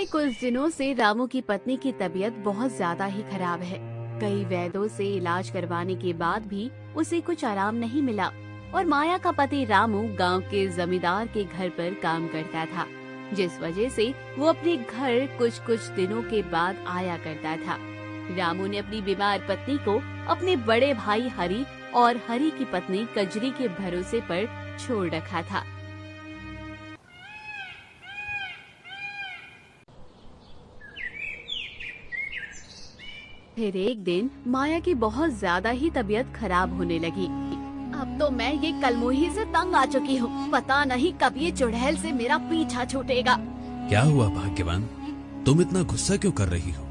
पिछले कुछ दिनों से रामू की पत्नी की तबीयत बहुत ज्यादा ही खराब है। कई वैद्यों से इलाज करवाने के बाद भी उसे कुछ आराम नहीं मिला और माया का पति रामू गांव के जमींदार के घर पर काम करता था, जिस वजह से वो अपने घर कुछ कुछ दिनों के बाद आया करता था। रामू ने अपनी बीमार पत्नी को अपने बड़े भाई हरी और हरी की पत्नी कजरी के भरोसे पर छोड़ रखा था। फिर एक दिन माया की बहुत ज्यादा ही तबीयत खराब होने लगी। अब तो मैं ये कलमुही से तंग आ चुकी हूँ। पता नहीं कब ये चुड़ैल से मेरा पीछा छूटेगा। क्या हुआ भाग्यवान, तुम इतना गुस्सा क्यों कर रही हो?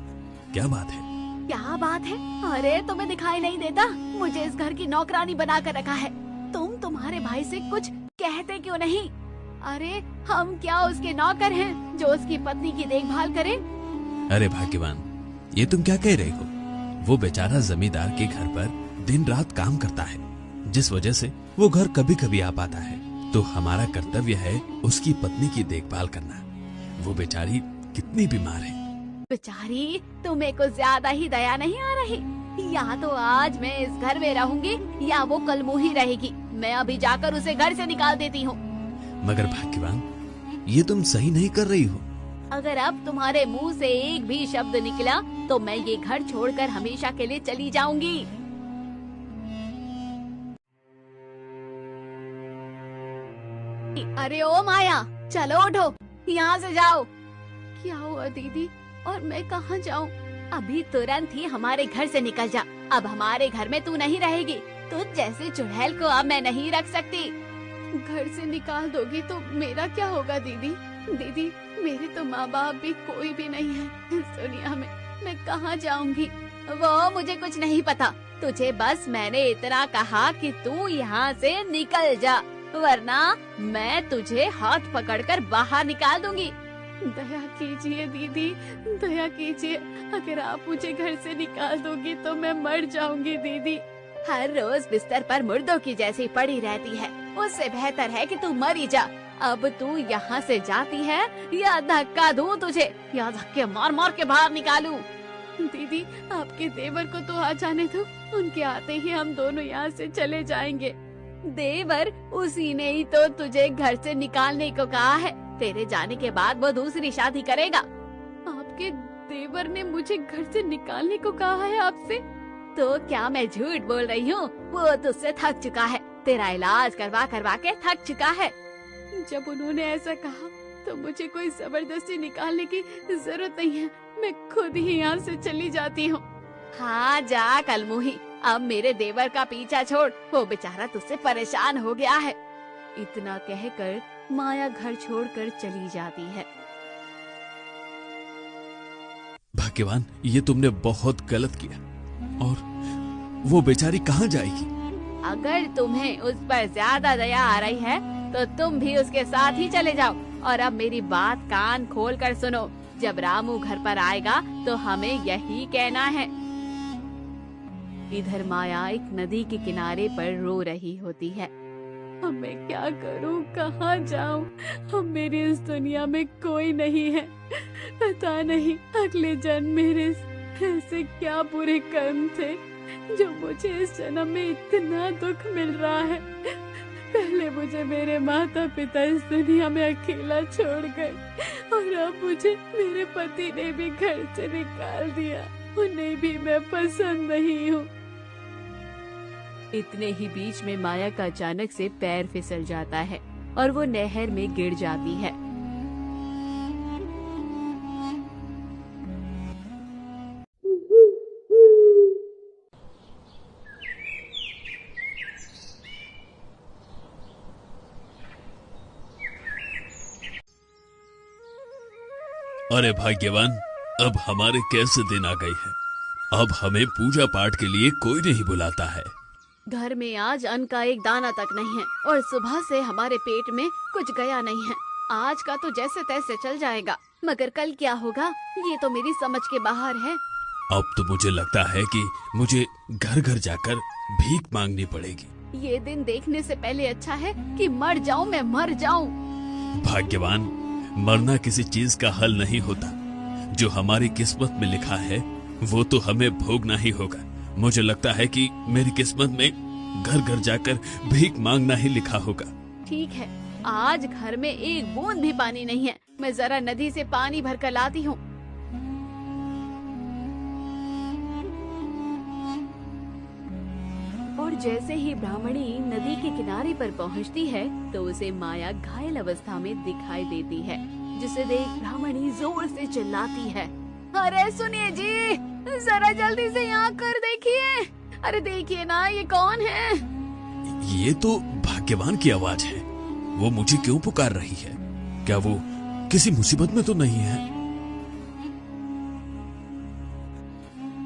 क्या बात है? क्या बात है? अरे तुम्हें दिखाई नहीं देता? मुझे इस घर की नौकरानी बना कर रखा है। तुम तुम्हारे भाई से कुछ कहते क्यों नहीं? अरे हम क्या उसके नौकर हैं जो उसकी पत्नी की देखभाल करें? अरे भाग्यवान, ये तुम क्या कह रहे हो? वो बेचारा जमींदार के घर पर दिन रात काम करता है, जिस वजह से वो घर कभी कभी आ पाता है। तो हमारा कर्तव्य है उसकी पत्नी की देखभाल करना। वो बेचारी कितनी बीमार है। बेचारी, तुम्हें कुछ ज्यादा ही दया नहीं आ रही? या तो आज मैं इस घर में रहूंगी या वो कलमुही रहेगी। मैं अभी जाकर उसे घर से निकाल देती हूँ। मगर भाग्यवान, ये तुम सही नहीं कर रही हो। अगर अब तुम्हारे मुंह से एक भी शब्द निकला तो मैं ये घर छोड़कर हमेशा के लिए चली जाऊंगी। अरे ओ माया, चलो उठो, यहाँ से जाओ। क्या हुआ दीदी? और मैं कहाँ जाऊँ? अभी तुरंत ही हमारे घर से निकल जा। अब हमारे घर में तू नहीं रहेगी। तुझ जैसे चुड़ैल को अब मैं नहीं रख सकती। घर से निकाल दोगी तो मेरा क्या होगा दीदी? दीदी, मेरे तो माँ बाप भी कोई भी नहीं है इस दुनिया में। मैं कहाँ जाऊंगी? वो मुझे कुछ नहीं पता। तुझे बस मैंने इतना कहा कि तू यहाँ से निकल जा, वरना मैं तुझे हाथ पकड़कर बाहर निकाल दूंगी। दया कीजिए दीदी, दया कीजिए। अगर आप मुझे घर से निकाल दोगी तो मैं मर जाऊंगी दीदी। हर रोज बिस्तर पर मुर्दों की जैसी पड़ी रहती है, उससे बेहतर है कि तू मर ही जा। अब तू यहाँ से जाती है या धक्का दूं तुझे, या धक्के मार मार के बाहर निकालूं? दीदी, आपके देवर को तो आ जाने दो। उनके आते ही हम दोनों यहाँ से चले जाएंगे। देवर? उसी ने ही तो तुझे घर से निकालने को कहा है। तेरे जाने के बाद वो दूसरी शादी करेगा। आपके देवर ने मुझे घर से निकालने को कहा है आपसे? तो क्या मैं झूठ बोल रही हूँ? वो तुझसे थक चुका है, तेरा इलाज करवा करवा के थक चुका है। जब उन्होंने ऐसा कहा तो मुझे कोई जबरदस्ती निकालने की जरूरत नहीं है। मैं खुद ही यहाँ से चली जाती हूँ। हाँ जा कलमुही, अब मेरे देवर का पीछा छोड़। वो बेचारा तुझसे परेशान हो गया है। इतना कहकर माया घर छोड़कर चली जाती है। भाग्यवान, ये तुमने बहुत गलत किया। और वो बेचारी कहाँ जाएगी? अगर तुम्हें उस पर ज्यादा दया आ रही है तो तुम भी उसके साथ ही चले जाओ। और अब मेरी बात कान खोल कर सुनो। जब रामू घर पर आएगा तो हमें यही कहना है। इधर माया एक नदी के किनारे पर रो रही होती है। अब मैं क्या करूं, कहाँ जाऊं? अब मेरी इस दुनिया में कोई नहीं है। पता नहीं अगले जन्म मेरे ऐसे क्या बुरे कर्म थे जो मुझे इस जन्म में इतना दुख मिल रहा है। पहले मुझे मेरे माता पिता इस दुनिया में अकेला छोड़ गए और अब मुझे मेरे पति ने भी घर से निकाल दिया। उन्हें भी मैं पसंद नहीं हूँ। इतने ही बीच में माया का अचानक से पैर फिसल जाता है और वो नहर में गिर जाती है। अरे भाग्यवान, अब हमारे कैसे दिन आ गए हैं। अब हमें पूजा पाठ के लिए कोई नहीं बुलाता है। घर में आज अन्न का एक दाना तक नहीं है और सुबह से हमारे पेट में कुछ गया नहीं है। आज का तो जैसे तैसे चल जाएगा, मगर कल क्या होगा ये तो मेरी समझ के बाहर है। अब तो मुझे लगता है कि मुझे घर घर जाकर भीख मांगनी पड़ेगी। ये दिन देखने से पहले अच्छा है कि मर जाऊं, मैं मर जाऊं। भाग्यवान, मरना किसी चीज का हल नहीं होता। जो हमारी किस्मत में लिखा है वो तो हमें भोगना ही होगा। मुझे लगता है कि मेरी किस्मत में घर घर जाकर भीख मांगना ही लिखा होगा। ठीक है, आज घर में एक बूंद भी पानी नहीं है। मैं जरा नदी से पानी भर कर लाती हूँ। और जैसे ही ब्राह्मणी नदी के किनारे पर पहुँचती है तो उसे माया घायल अवस्था में दिखाई देती है, जिसे देख ब्राह्मणी जोर से चिल्लाती है, अरे सुनिए जी, जरा जल्दी से यहाँ कर देखिए। अरे देखिए ना, ये कौन है? ये तो भाग्यवान की आवाज है। वो मुझे क्यों पुकार रही है? क्या वो किसी मुसीबत में तो नहीं है?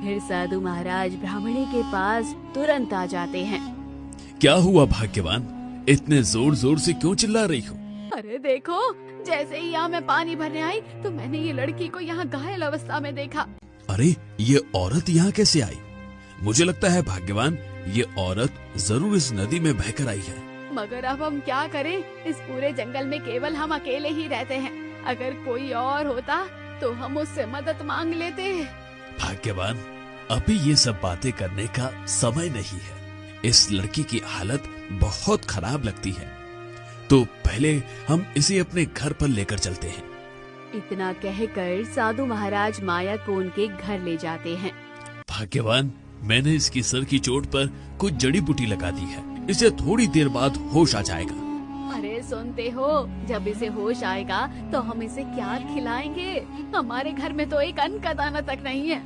फिर साधु महाराज ब्राह्मणी के पास तुरंत आ जाते हैं। क्या हुआ भाग्यवान? इतने जोर जोर से क्यों चिल्ला रही हो? अरे देखो, जैसे ही यहाँ मैं पानी भरने आई तो मैंने ये लड़की को यहाँ घायल अवस्था में देखा। अरे ये औरत यहाँ कैसे आई? मुझे लगता है भाग्यवान, ये औरत जरूर इस नदी में बहकर आई है। मगर अब हम क्या करें? इस पूरे जंगल में केवल हम अकेले ही रहते हैं। अगर कोई और होता तो हम उससे मदद मांग लेते। भाग्यवान, अभी ये सब बातें करने का समय नहीं है। इस लड़की की हालत बहुत खराब लगती है, तो पहले हम इसे अपने घर पर लेकर चलते हैं। इतना कहकर साधु महाराज माया को उनके घर ले जाते हैं। भाग्यवान, मैंने इसकी सर की चोट पर कुछ जड़ी बूटी लगा दी है। इसे थोड़ी देर बाद होश आ जाएगा। अरे सुनते हो, जब इसे होश आएगा तो हम इसे क्या खिलाएंगे? हमारे घर में तो एक अन्न का दाना तक नहीं है।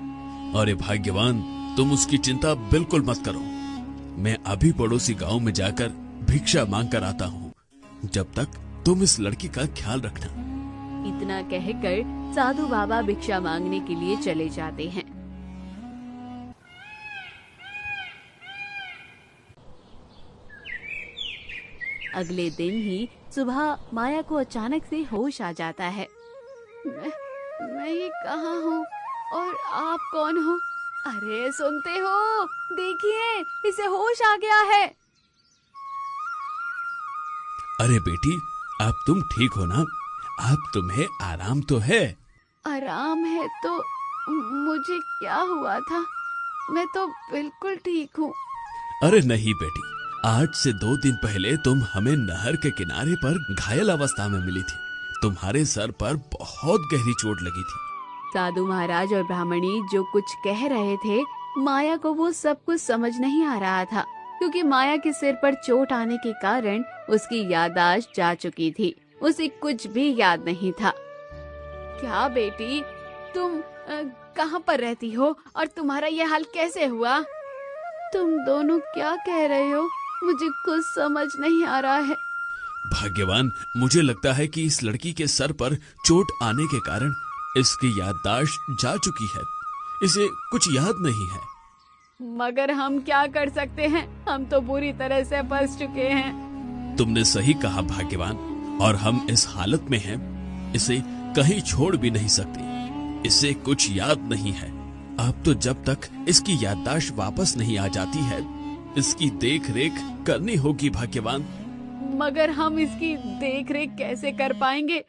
अरे भाग्यवान, तुम उसकी चिंता बिल्कुल मत करो। मैं अभी पड़ोसी गांव में जाकर भिक्षा मांग कर आता हूँ। जब तक तुम इस लड़की का ख्याल रखना। इतना कहकर साधु बाबा भिक्षा मांगने के लिए चले जाते हैं। अगले दिन ही सुबह माया को अचानक से होश आ जाता है। मैं ये कहाँ हूँ और आप कौन हो? अरे सुनते हो, देखिए इसे होश आ गया है। अरे बेटी, अब तुम ठीक हो ना? अब तुम्हें आराम तो है? आराम है तो मुझे क्या हुआ था? मैं तो बिल्कुल ठीक हूँ। अरे नहीं बेटी, आज से 2 दिन पहले तुम हमें नहर के किनारे पर घायल अवस्था में मिली थी। तुम्हारे सर पर बहुत गहरी चोट लगी थी। साधु महाराज और ब्राह्मणी जो कुछ कह रहे थे, माया को वो सब कुछ समझ नहीं आ रहा था, क्योंकि माया के सिर पर चोट आने के कारण उसकी याददाश्त जा चुकी थी। उसे कुछ भी याद नहीं था। क्या बेटी, तुम कहाँ पर रहती हो और तुम्हारा ये हाल कैसे हुआ? तुम दोनों क्या कह रहे हो? मुझे कुछ समझ नहीं आ रहा है। भाग्यवान, मुझे लगता है कि इस लड़की के सर पर चोट आने के कारण इसकी याददाश्त जा चुकी है। इसे कुछ याद नहीं है। मगर हम क्या कर सकते हैं? हम तो बुरी तरह से फंस चुके हैं। तुमने सही कहा भाग्यवान, और हम इस हालत में हैं, इसे कहीं छोड़ भी नहीं सकते। इसे कुछ याद नहीं है। अब तो जब तक इसकी याददाश्त वापस नहीं आ जाती है, इसकी देख रेख करनी होगी भाग्यवान। मगर हम इसकी देख रेख कैसे कर पाएंगे?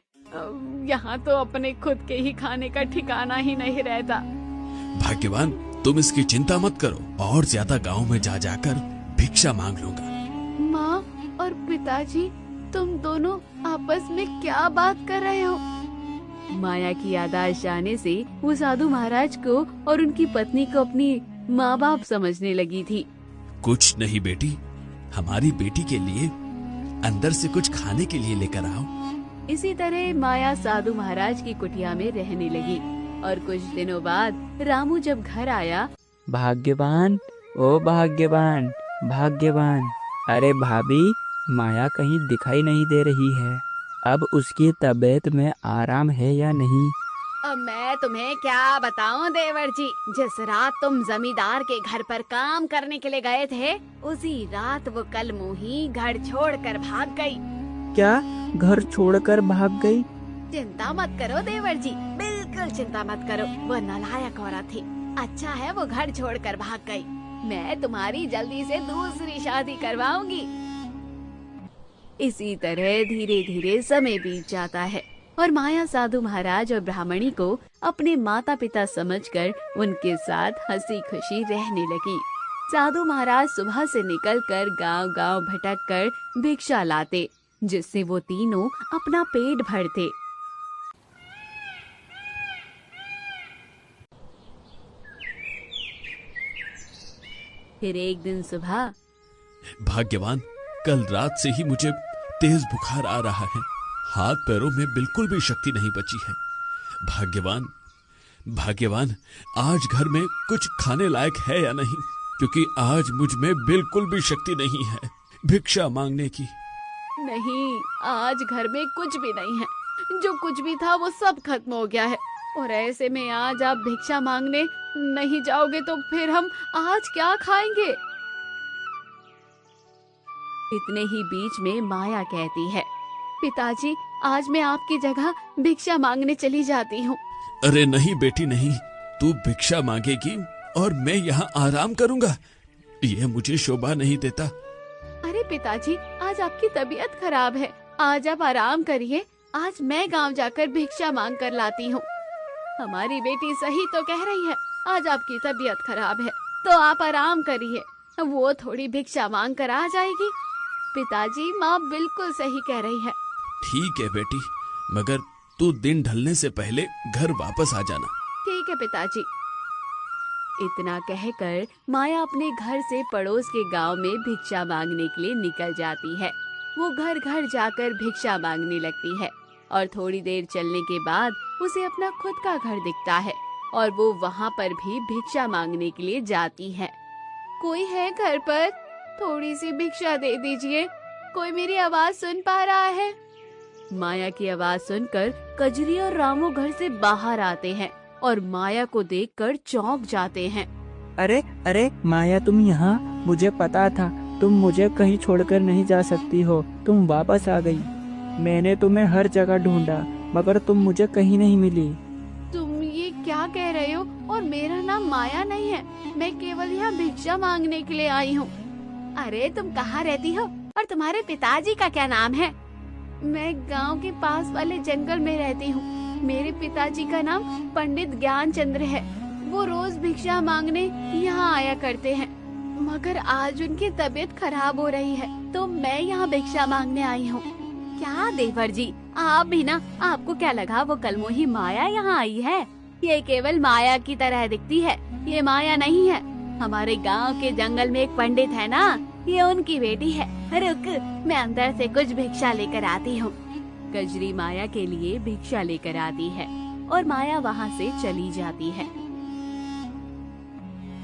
यहाँ तो अपने खुद के ही खाने का ठिकाना ही नहीं रहता। भाग्यवान, तुम इसकी चिंता मत करो, और ज्यादा गांव में जा जाकर भिक्षा मांग लूंगा। माँ और पिताजी, तुम दोनों आपस में क्या बात कर रहे हो? माया की याददाश्त जाने से वो साधु महाराज को और उनकी पत्नी को अपनी माँ बाप समझने लगी थी। कुछ नहीं बेटी, हमारी बेटी के लिए अंदर से कुछ खाने के लिए लेकर आओ। इसी तरह माया साधु महाराज की कुटिया में रहने लगी। और कुछ दिनों बाद रामू जब घर आया, भाग्यवान, ओ भाग्यवान, भाग्यवान, अरे भाभी, माया कहीं दिखाई नहीं दे रही है। अब उसकी तबीयत में आराम है या नहीं? अब मैं तुम्हें क्या बताऊं देवर जी, जिस रात तुम जमींदार के घर पर काम करने के लिए गए थे, उसी रात वो कल मुही घर छोड़कर भाग गई। क्या घर छोड़कर भाग गई? चिंता मत करो देवर जी, बिल्कुल चिंता मत करो। वो नालायक औरत थी। अच्छा है वो घर छोड़कर भाग गई। मैं तुम्हारी जल्दी से दूसरी शादी करवाऊंगी। इसी तरह धीरे धीरे समय बीत जाता है। और माया साधु महाराज और ब्राह्मणी को अपने माता पिता समझकर उनके साथ हंसी खुशी रहने लगी। साधु महाराज सुबह से निकलकर गांव-गांव भटककर भिक्षा लाते, जिससे वो तीनों अपना पेट भरते। फिर एक दिन सुबह, भाग्यवान, कल रात से ही मुझे तेज बुखार आ रहा है। हाथ पैरों में बिल्कुल भी शक्ति नहीं बची है। भाग्यवान, भाग्यवान, आज घर में कुछ खाने लायक है या नहीं, क्योंकि आज मुझ में बिल्कुल भी शक्ति नहीं है भिक्षा मांगने की। नहीं, आज घर में कुछ भी नहीं है। जो कुछ भी था वो सब खत्म हो गया है, और ऐसे में आज आप भिक्षा मांगने नहीं जाओगे तो फिर हम आज क्या खाएंगे? इतने ही बीच में माया कहती है, पिताजी, आज मैं आपकी जगह भिक्षा मांगने चली जाती हूँ। अरे नहीं बेटी नहीं, तू भिक्षा मांगेगी और मैं यहाँ आराम करूँगा, यह मुझे शोभा नहीं देता। अरे पिताजी, आज आपकी तबीयत खराब है, आज आप आराम करिए। आज मैं गांव जाकर भिक्षा मांग कर लाती हूँ। हमारी बेटी सही तो कह रही है, आज आपकी तबीयत खराब है तो आप आराम करिए, वो थोड़ी भिक्षा मांग कर आ जाएगी। पिताजी, माँ बिल्कुल सही कह रही है। ठीक है बेटी, मगर तू दिन ढलने से पहले घर वापस आ जाना। ठीक है पिताजी। इतना कहकर माया अपने घर से पड़ोस के गांव में भिक्षा मांगने के लिए निकल जाती है। वो घर घर जाकर भिक्षा मांगने लगती है और थोड़ी देर चलने के बाद उसे अपना खुद का घर दिखता है और वो वहाँ पर भी भिक्षा मांगने के लिए जाती है। कोई है घर पर? थोड़ी सी भिक्षा दे दीजिए, कोई मेरी आवाज सुन पा रहा है? माया की आवाज सुनकर कजरी और रामू घर से बाहर आते हैं और माया को देखकर चौंक जाते हैं। अरे अरे माया, तुम यहाँ? मुझे पता था तुम मुझे कहीं छोड़कर नहीं जा सकती हो, तुम वापस आ गई। मैंने तुम्हें हर जगह ढूंढा मगर तुम मुझे कहीं नहीं मिली। तुम ये क्या कह रहे हो? और मेरा नाम माया नहीं है, मैं केवल यहाँ भिक्षा मांगने के लिए आई हूँ। अरे तुम कहाँ रहती हो और तुम्हारे पिताजी का क्या नाम है? मैं गांव के पास वाले जंगल में रहती हूँ। मेरे पिताजी का नाम पंडित ज्ञानचंद्र है। वो रोज भिक्षा मांगने यहाँ आया करते हैं, मगर आज उनकी तबीयत खराब हो रही है तो मैं यहाँ भिक्षा मांगने आई हूँ। क्या देवर जी, आप भी ना, आपको क्या लगा वो कलमोही माया यहाँ आई है? ये केवल माया की तरह दिखती है, ये माया नहीं है। हमारे गांव के जंगल में एक पंडित है ना, ये उनकी बेटी है। रुक, मैं अंदर से कुछ भिक्षा लेकर आती हूँ। कजरी माया के लिए भिक्षा लेकर आती है और माया वहाँ से चली जाती है।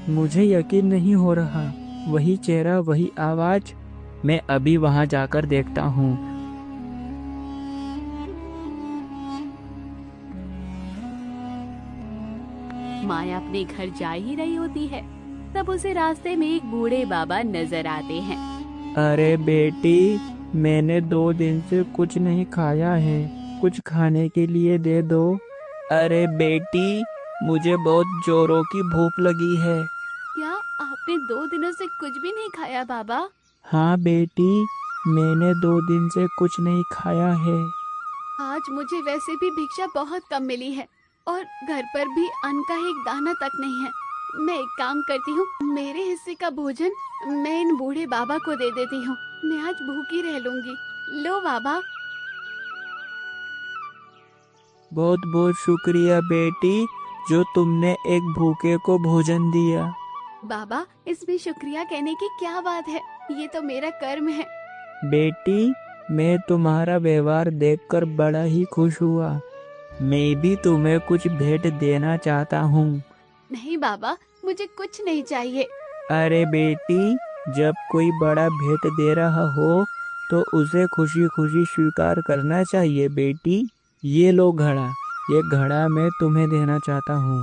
मुझे यकीन नहीं हो रहा, वही चेहरा, वही आवाज। मैं अभी वहाँ जाकर देखता हूँ। माया अपने घर जा ही रही होती है, तब उसे रास्ते में एक बूढ़े बाबा नजर आते हैं। अरे बेटी, मैंने 2 दिन से कुछ नहीं खाया है, कुछ खाने के लिए दे दो। अरे बेटी, मुझे बहुत जोरों की भूख लगी है। क्या आपने 2 दिनों से कुछ भी नहीं खाया बाबा? हाँ बेटी, मैंने 2 दिन से कुछ नहीं खाया है। आज मुझे वैसे भी भिक्षा बहुत कम मिली है और घर पर भी अन्न का एक दाना तक नहीं है। मैं एक काम करती हूँ, मेरे हिस्से का भोजन मैं इन बूढ़े बाबा को दे देती हूँ। मैं आज भूखी रह लूंगी। लो बाबा। बहुत बहुत शुक्रिया बेटी, जो तुमने एक भूखे को भोजन दिया। बाबा, इसमें शुक्रिया कहने की क्या बात है, ये तो मेरा कर्म है। बेटी, मैं तुम्हारा व्यवहार देखकर बड़ा ही खुश हुआ। मैं भी तुम्हें कुछ भेंट देना चाहता हूँ। नहीं बाबा, मुझे कुछ नहीं चाहिए। अरे बेटी, जब कोई बड़ा भेंट दे रहा हो तो उसे खुशी खुशी स्वीकार करना चाहिए बेटी। ये लो घड़ा, ये घड़ा मैं तुम्हें देना चाहता हूँ।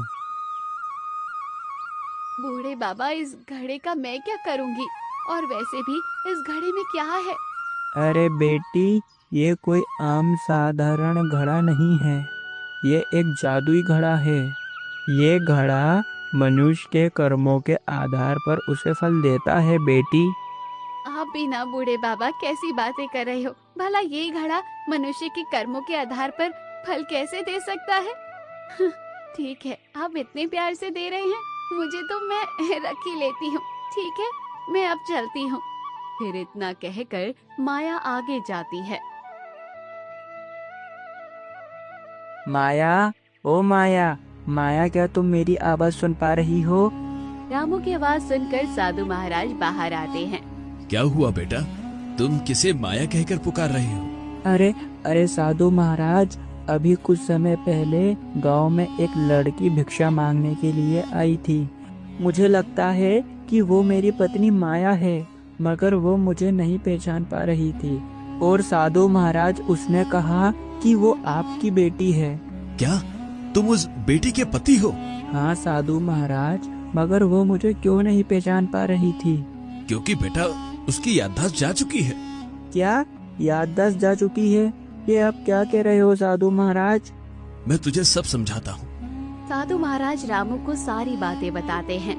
बूढ़े बाबा, इस घड़े का मैं क्या करूँगी? और वैसे भी इस घड़े में क्या है? अरे बेटी, ये कोई आम साधारण घड़ा नहीं है, ये एक जादुई घड़ा है। ये घड़ा मनुष्य के कर्मों के आधार पर उसे फल देता है बेटी। आप भी ना बूढ़े बाबा, कैसी बातें कर रहे हो? भला ये घड़ा मनुष्य के कर्मों के आधार पर फल कैसे दे सकता है? ठीक है, आप इतने प्यार से दे रहे हैं मुझे तो मैं रख ही लेती हूँ। ठीक है, मैं अब चलती हूँ। फिर इतना कहकर माया आगे जाती है। माया, ओ माया, माया क्या तुम मेरी आवाज सुन पा रही हो? रामू की आवाज सुनकर साधु महाराज बाहर आते हैं। क्या हुआ बेटा, तुम किसे माया कहकर पुकार रहे हो? अरे अरे साधु महाराज, अभी कुछ समय पहले गांव में एक लड़की भिक्षा मांगने के लिए आई थी। मुझे लगता है कि वो मेरी पत्नी माया है, मगर वो मुझे नहीं पहचान पा रही थी। और साधु महाराज, उसने कहा कि वो आपकी बेटी है। क्या तुम उस बेटी के पति हो? हाँ साधु महाराज, मगर वो मुझे क्यों नहीं पहचान पा रही थी? क्योंकि बेटा उसकी याददाश्त जा चुकी है। क्या याददाश्त जा चुकी है? ये आप क्या कह रहे हो साधु महाराज? मैं तुझे सब समझाता हूँ। साधु महाराज रामू को सारी बातें बताते हैं।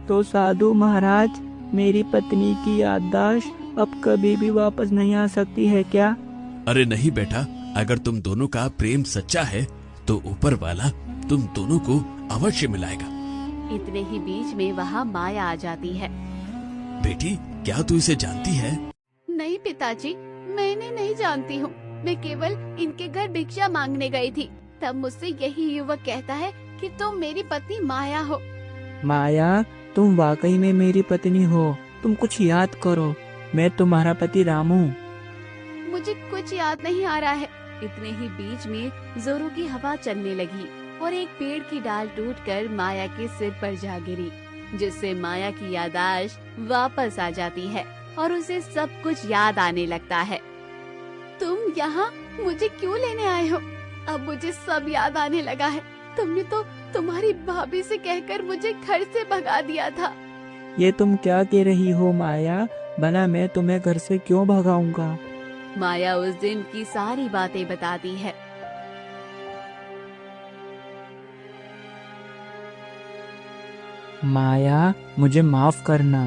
तो साधु महाराज, मेरी पत्नी की याददाश्त अब कभी भी वापस नहीं आ सकती है क्या? अरे नहीं बेटा, अगर तुम दोनों का प्रेम सच्चा है तो ऊपर वाला तुम दोनों को अवश्य मिलाएगा। इतने ही बीच में वहाँ माया आ जाती है। बेटी, क्या तू इसे जानती है? नहीं पिताजी, मैं इन्हें नहीं जानती हूँ। मैं केवल इनके घर भिक्षा मांगने गई थी। तब मुझसे यही युवक कहता है कि तुम मेरी पत्नी माया हो। माया, तुम वाकई में मेरी पत्नी हो। तुम कुछ याद करो, मैं तुम्हारा पति रामू। मुझे कुछ याद नहीं आ रहा है। इतने ही बीच में जोरों की हवा चलने लगी और एक पेड़ की डाल टूटकर माया के सिर पर जा गिरी, जिससे माया की याददाश्त वापस आ जाती है और उसे सब कुछ याद आने लगता है। तुम यहाँ मुझे क्यों लेने आए हो? अब मुझे सब याद आने लगा है। तुमने तो तुम्हारी भाभी से कहकर मुझे घर से भगा दिया था। ये तुम क्या कह रही हो माया? भला मैं तुम्हें घर से क्यों भगाऊंगा? माया उस दिन की सारी बातें बताती है। माया, मुझे माफ करना।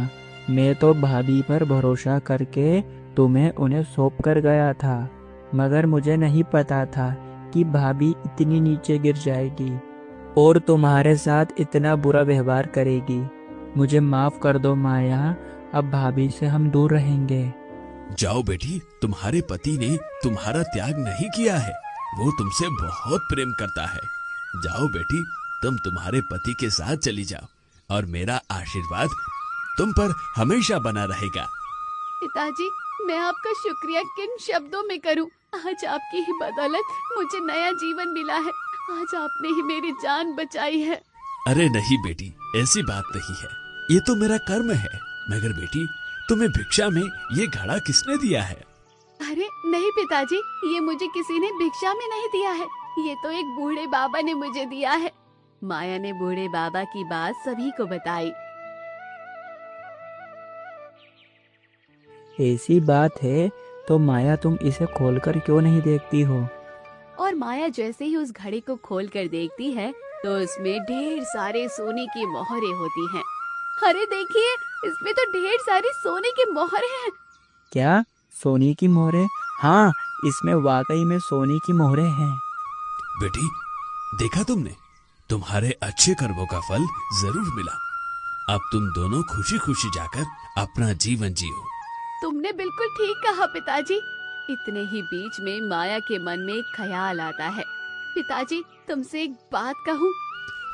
मैं तो भाभी पर भरोसा करके तुम्हें उन्हें सौंप कर गया था, मगर मुझे नहीं पता था कि भाभी इतनी नीचे गिर जाएगी और तुम्हारे साथ इतना बुरा व्यवहार करेगी। मुझे माफ कर दो माया, अब भाभी से हम दूर रहेंगे। जाओ बेटी, तुम्हारे पति ने तुम्हारा त्याग नहीं किया है। वो तुमसे बहुत प्रेम करता है। जाओ बेटी, तुम तुम्हारे पति के साथ चली जाओ और मेरा आशीर्वाद तुम पर हमेशा बना रहेगा। पिताजी, मैं आपका शुक्रिया किन शब्दों में करूं? आज आपकी ही बदौलत मुझे नया जीवन मिला है। आज आपने ही मेरी जान बचाई है। अरे नहीं बेटी, ऐसी बात नहीं है। ये तो मेरा कर्म है। मगर बेटी, तुम्हें भिक्षा में ये घड़ा किसने दिया है? अरे नहीं पिताजी, ये मुझे किसी ने भिक्षा में नहीं दिया है। ये तो एक बूढ़े बाबा ने मुझे दिया है। माया ने बूढ़े बाबा की बात सभी को बताई। ऐसी बात है तो माया, तुम इसे खोलकर क्यों नहीं देखती हो? और माया जैसे ही उस घड़े को खोलकर देखती है तो उसमें ढेर सारे सोने की मोहरें होती हैं। अरे देखिए, इसमें तो ढेर सारी सोने की मोहरें हैं। क्या सोने की मोहरें? हाँ, इसमें वाकई में सोने की मोहरें हैं। बेटी, देखा तुमने, तुम्हारे अच्छे कर्मों का फल जरूर मिला। अब तुम दोनों खुशी खुशी जाकर अपना जीवन जियो। तुमने बिल्कुल ठीक कहा पिताजी। इतने ही बीच में माया के मन में एक ख्याल आता है। पिताजी, तुमसे एक बात कहूँ?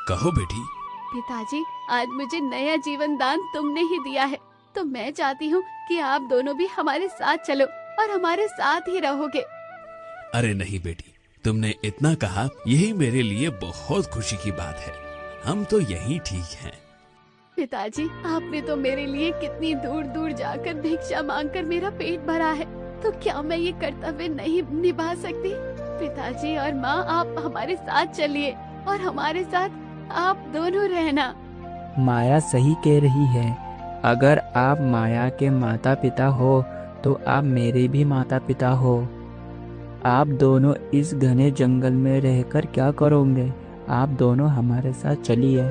कहो बेटी। पिताजी, आज मुझे नया जीवन दान तुमने ही दिया है, तो मैं चाहती हूँ कि आप दोनों भी हमारे साथ चलो और हमारे साथ ही रहोगे। अरे नहीं बेटी, तुमने इतना कहा यही मेरे लिए बहुत खुशी की बात है। हम तो यही ठीक हैं। पिताजी, आपने तो मेरे लिए कितनी दूर दूर जाकर भिक्षा मांगकर मेरा पेट भरा है, तो क्या मैं ये कर्तव्य नहीं निभा सकती? पिताजी और माँ, आप हमारे साथ चलिए और हमारे साथ आप दोनों रहना। माया सही कह रही है। अगर आप माया के माता पिता हो तो आप मेरे भी माता पिता हो। आप दोनों इस घने जंगल में रहकर क्या करोगे? आप दोनों हमारे साथ चलिए।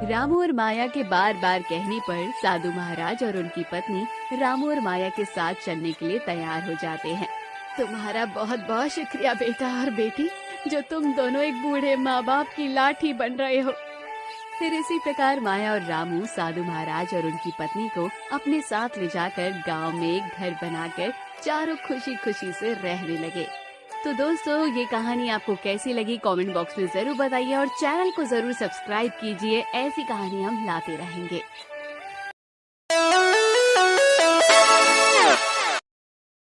रामू और माया के बार बार कहने पर साधु महाराज और उनकी पत्नी रामू और माया के साथ चलने के लिए तैयार हो जाते हैं। तुम्हारा बहुत बहुत शुक्रिया बेटा और बेटी, जो तुम दोनों एक बूढ़े माँ बाप की लाठी बन रहे हो। फिर इसी प्रकार माया और रामू साधु महाराज और उनकी पत्नी को अपने साथ ले जाकर गाँव में एक घर बनाकर चारों खुशी खुशी से रहने लगे। तो दोस्तों, ये कहानी आपको कैसी लगी कमेंट बॉक्स में जरूर बताइए और चैनल को जरूर सब्सक्राइब कीजिए। ऐसी कहानी हम लाते रहेंगे।